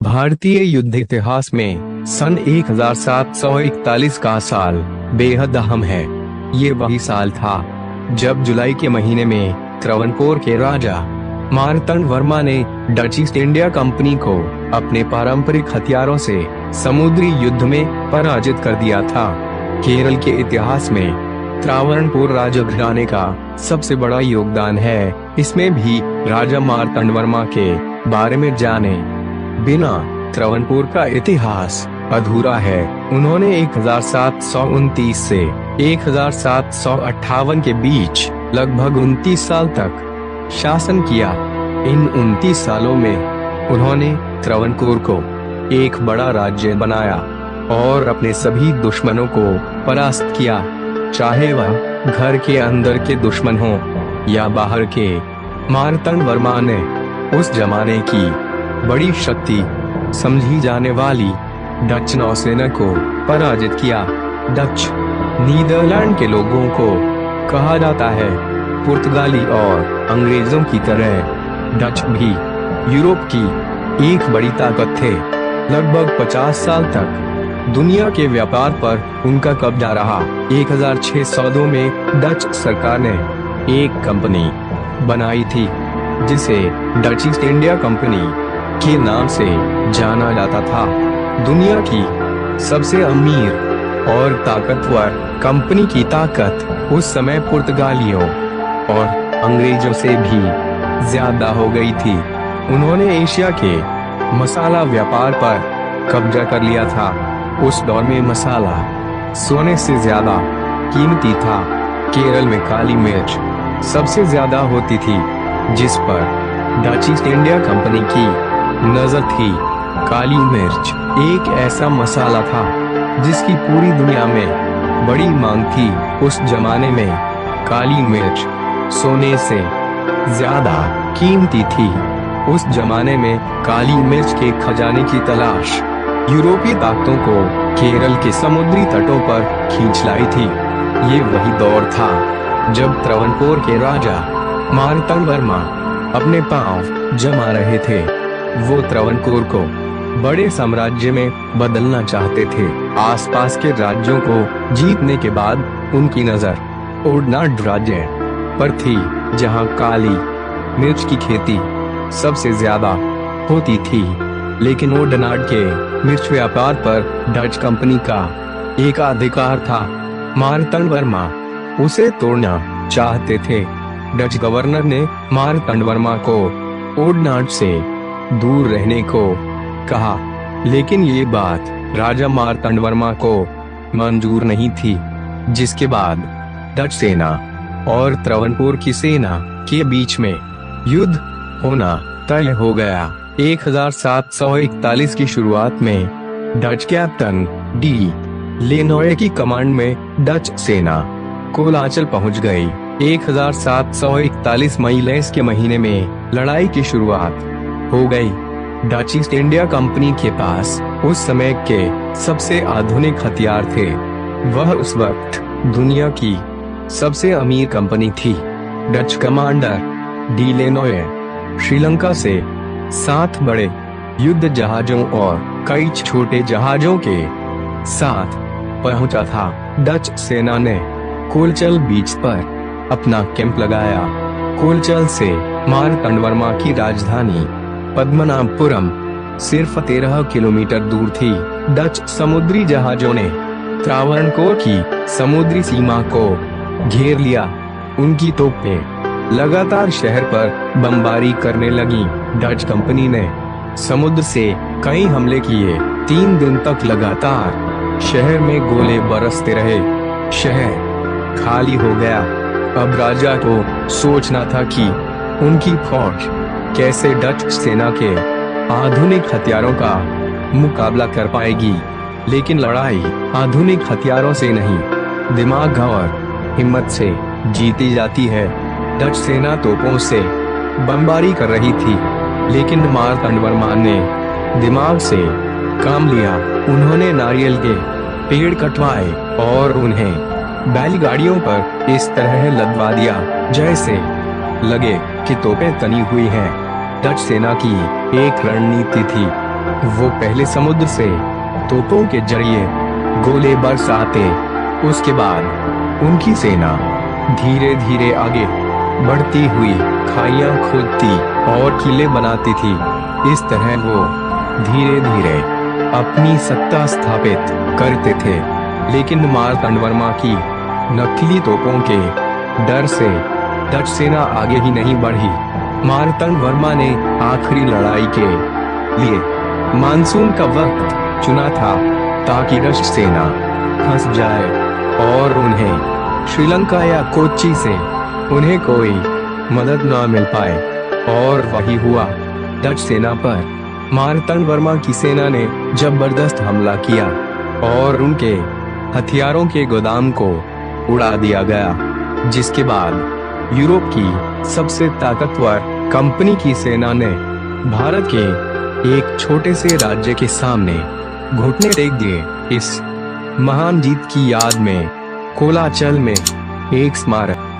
भारतीय युद्ध इतिहास में सन 1741 का साल बेहद अहम है। ये वही साल था जब जुलाई के महीने में त्रावणकोर के राजा मार्तंड वर्मा ने डच ईस्ट इंडिया कंपनी को अपने पारंपरिक हथियारों से समुद्री युद्ध में पराजित कर दिया था। केरल के इतिहास में त्रावणकोर राजघराने का सबसे बड़ा योगदान है। इसमें भी राजा मार्तंड वर्मा के बारे में जाने बिना त्रावणकोर का इतिहास अधूरा है। उन्होंने 1729 से 1758 के बीच लगभग 29 साल तक शासन किया। इन 29 सालों में उन्होंने त्रावणकोर को एक बड़ा राज्य बनाया और अपने सभी दुश्मनों को परास्त किया, चाहे वह घर के अंदर के दुश्मन हो या बाहर के। मार्तंड वर्मा ने उस जमाने की बड़ी शक्ति समझी जाने वाली डच नौसेना को पराजित किया। डच नीदरलैंड के लोगों को कहा जाता है। पुर्तगाली और अंग्रेजों की तरह डच भी यूरोप की एक बड़ी ताकत थे। लगभग 50 साल तक दुनिया के व्यापार पर उनका कब्जा रहा। 1602 में डच सरकार ने एक कंपनी बनाई थी जिसे डच ईस्ट इंडिया कंपनी के नाम से जाना जाता था। दुनिया की सबसे अमीर और ताकतवर कंपनी की ताकत उस समय पुर्तगालियों और अंग्रेजों से भी ज्यादा हो गई थी। उन्होंने एशिया के मसाला व्यापार पर कब्जा कर लिया था। उस दौर में मसाला सोने से ज्यादा कीमती था। केरल में काली मिर्च सबसे ज्यादा होती थी, जिस पर डच ईस्ट इंडिया कंपनी की नजर थी। काली मिर्च एक ऐसा मसाला था जिसकी पूरी दुनिया में बड़ी मांग थी। उस जमाने में काली मिर्च सोने से ज्यादा कीमती थी। उस जमाने में काली मिर्च के खजाने की तलाश यूरोपीय ताकतों को केरल के समुद्री तटों पर खींच लाई थी। ये वही दौर था जब त्रावणकोर के राजा मार्तंड वर्मा अपने पांव जमा रहे थे। वो त्रावणकोर को बड़े साम्राज्य में बदलना चाहते थे। आसपास के राज्यों को जीतने के बाद उनकी नजर ओडनाड राज्य पर थी, जहां काली मिर्च की खेती सबसे ज्यादा होती थी। लेकिन ओडनाड के मिर्च व्यापार पर डच कंपनी का एकाधिकार था। मार्तंड वर्मा उसे तोड़ना चाहते थे। डच गवर्नर ने मार्तंड वर्मा को ओडनाड से दूर रहने को कहा, लेकिन ये बात राजा मार्तंड वर्मा को मंजूर नहीं थी। जिसके बाद डच सेना और त्रावणकोर की सेना के बीच में युद्ध होना तय हो गया। 1741 की शुरुआत में डच कैप्टन डी लेनोए की कमांड में डच सेना कोलाचल पहुंच गई। 1741 मई के महीने में लड़ाई की शुरुआत हो गई। डच ईस्ट इंडिया कंपनी के पास उस समय के सबसे आधुनिक हथियार थे। वह उस वक्त दुनिया की सबसे अमीर कंपनी थी। डच कमांडर डी लेनोए श्रीलंका से 7 बड़े युद्ध जहाजों और कई छोटे जहाजों के साथ पहुंचा था। डच सेना ने कोलचल बीच पर अपना कैंप लगाया। कोलचल से मार्तंड वर्मा की राजधानी पद्मनाभपुरम सिर्फ 13 किलोमीटर दूर थी। डच समुद्री जहाजों ने त्रावणकोर की समुद्री सीमा को घेर लिया। उनकी तोपें लगातार शहर पर बमबारी करने लगी। डच कंपनी ने समुद्र से कई हमले किए। 3 दिन तक लगातार शहर में गोले बरसते रहे। शहर खाली हो गया। अब राजा को सोचना था कि उनकी फौज कैसे डच सेना के आधुनिक हथियारों का मुकाबला कर पाएगी। लेकिन लड़ाई आधुनिक हथियारों से नहीं, दिमाग और हिम्मत से जीती जाती है। डच सेना तोपों से बमबारी कर रही थी, लेकिन मार्तंड वर्मा ने दिमाग से काम लिया। उन्होंने नारियल के पेड़ कटवाए और उन्हें बैलगाड़ियों पर इस तरह लदवा दिया जैसे लगे कि तोपें तनी हुई हैं। डच सेना की एक रणनीति थी वो पहले समुद्र से तोपों के जरिए गोले बरसाते, उसके बाद उनकी सेना धीरे धीरे आगे बढ़ती हुई खाइयां खोदती और किले बनाती थी। इस तरह वो धीरे धीरे अपनी सत्ता स्थापित करते थे। लेकिन मार्तंडवर्मा की नकली तोपों के डर से डच सेना आगे ही नहीं बढ़ी। मार्तंडवर्मा ने आखिरी लड़ाई के लिए मानसून का वक्त चुना था, ताकि डच सेना फंस जाए और उन्हें श्रीलंका या कोच्चि से उन्हें कोई मदद न मिल पाए। और वही हुआ। डच सेना पर मार्तंडवर्मा की सेना ने जबरदस्त हमला किया और उनके हथियारों के गोदाम को उड़ा दिया गया, जिसके बाद यूरोप की सबसे ताकतवर कंपनी की सेना ने भारत के एक छोटे से राज्य के सामने घुटने टेक दिए। इस महान जीत की याद में कोलाचल में एक स्मारक